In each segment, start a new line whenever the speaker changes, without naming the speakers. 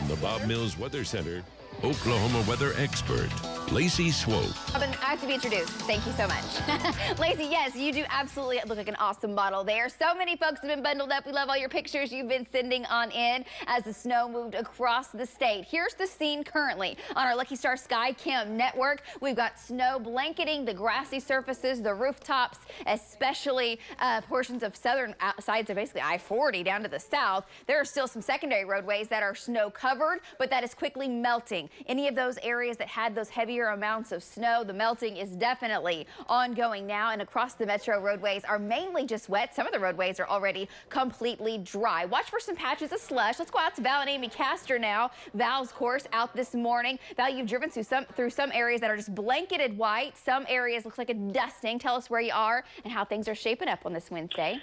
From the Bob Mills Weather Center, Oklahoma weather expert, Lacey Swope.
Robin, I have to be introduced. Thank you so much. Lacey, yes, you do absolutely look like an awesome model there. So many folks have been bundled up. We love all your pictures you've been sending on in as the snow moved across the state. Here's the scene currently on our Lucky Star Sky Cam network. We've got snow blanketing the grassy surfaces, the rooftops, especially portions of southern sides of basically I-40 down to the south. There are still some secondary roadways that are snow covered, but that is quickly melting. Any of those areas that had those heavier amounts of snow, the melting is definitely ongoing now, and across the metro roadways are mainly just wet. Some of the roadways are already completely dry. Watch for some patches of slush. Let's go out to Val and Amy Castor now. Val's course out this morning. Val, you've driven through some areas that are just blanketed white. Some areas looks like a dusting. Tell us where you are and how things are shaping up on this Wednesday.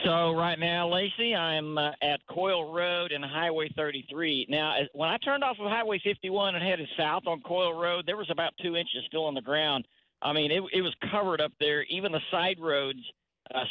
So right now, Lacey, I'm at Coyle Road and Highway 33. Now, when I turned off of Highway 51 and headed south on Coyle Road, there was about 2 inches still on the ground. I mean, it was covered up there. Even the side roads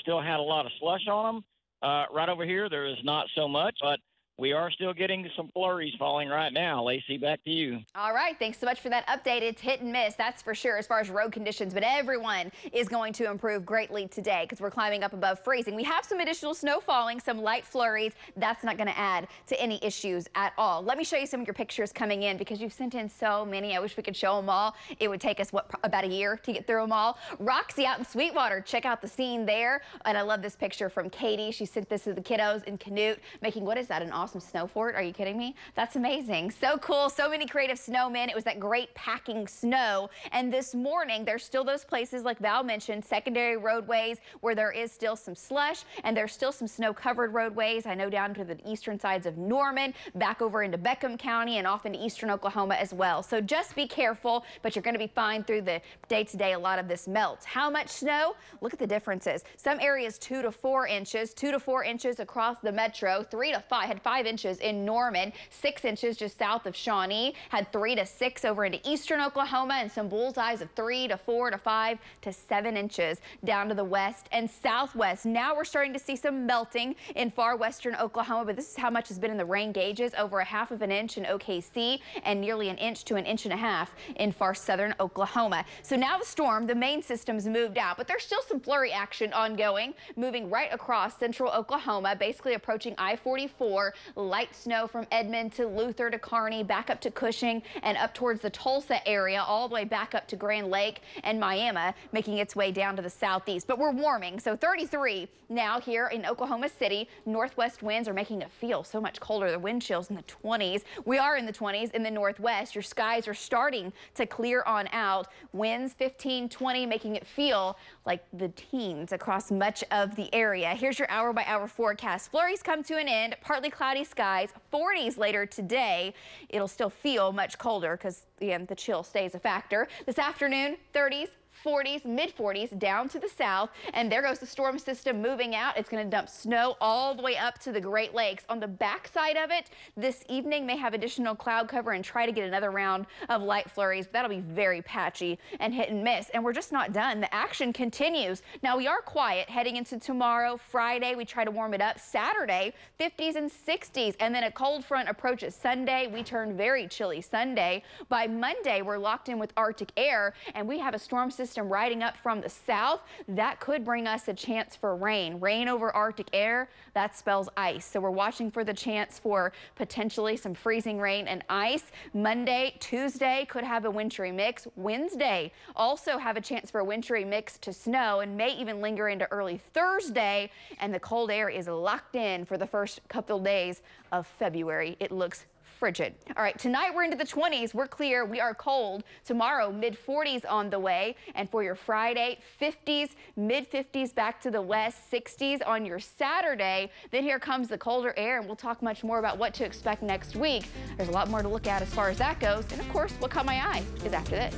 still had a lot of slush on them. Right over here, there is not so much, but we are still getting some flurries falling right now. Lacey, back to you.
All right, thanks so much for that update. It's hit and miss, that's for sure, as far as road conditions, but everyone is going to improve greatly today because we're climbing up above freezing. We have some additional snow falling, some light flurries. That's not going to add to any issues at all. Let me show you some of your pictures coming in because you've sent in so many. I wish we could show them all. It would take us, about a year to get through them all. Roxy out in Sweetwater, check out the scene there. And I love this picture from Katie. She sent this to the kiddos in Canute, making, what is that, an awesome snow fort? Are you kidding me? That's amazing. So cool. So many creative snowmen. It was that great packing snow. And this morning, there's still those places, like Val mentioned, secondary roadways where there is still some slush and there's still some snow-covered roadways. I know down to the eastern sides of Norman, back over into Beckham County and off into eastern Oklahoma as well. So just be careful, but you're going to be fine through the day-to-day. A lot of this melts. How much snow? Look at the differences. Some areas 2 to 4 inches, 2 to 4 inches across the metro, 3 to 5, had 5 inches in Norman, 6 inches just south of Shawnee, had 3 to 6 over into eastern Oklahoma, and some bullseyes of 3 to 4 to 5 to 7 inches down to the west and southwest. Now we're starting to see some melting in far western Oklahoma, but this is how much has been in the rain gauges, over 1/2 inch in OKC and nearly 1 inch to 1.5 inches in far southern Oklahoma. So now the storm, the main system's moved out, but there's still some flurry action ongoing, moving right across central Oklahoma, basically approaching I-44, light snow from Edmond to Luther to Kearney, back up to Cushing and up towards the Tulsa area, all the way back up to Grand Lake and Miami, making its way down to the southeast. But we're warming, so 33 now here in Oklahoma City. Northwest winds are making it feel so much colder. The wind chills in the 20s. We are in the 20s in the northwest. Your skies are starting to clear on out. Winds 15, 20, making it feel like the teens across much of the area. Here's your hour-by-hour forecast. Flurries come to an end, partly cloudy skies, 40s later today. It'll still feel much colder because, again, the chill stays a factor. This afternoon, 30s, 40s, mid-40s down to the south, and there goes the storm system moving out. It's going to dump snow all the way up to the Great Lakes. On the backside of it, this evening may have additional cloud cover and try to get another round of light flurries. That'll be very patchy and hit and miss, and we're just not done. The action continues. Now, we are quiet heading into tomorrow. Friday, we try to warm it up. Saturday, 50s and 60s, and then a cold front approaches Sunday. We turn very chilly Sunday. By Monday, we're locked in with Arctic air, and we have a storm system riding up from the south. That could bring us a chance for rain. Rain over Arctic air, that spells ice. So we're watching for the chance for potentially some freezing rain and ice. Monday, Tuesday could have a wintry mix. Wednesday also have a chance for a wintry mix to snow and may even linger into early Thursday. And the cold air is locked in for the first couple days of February. It looks frigid. All right, tonight we're into the 20s. We're clear. We are cold. Tomorrow, mid-40s on the way. And for your Friday, 50s, mid-50s back to the west, 60s on your Saturday. Then here comes the colder air, and we'll talk much more about what to expect next week. There's a lot more to look at as far as that goes. And of course, what caught my eye is after this.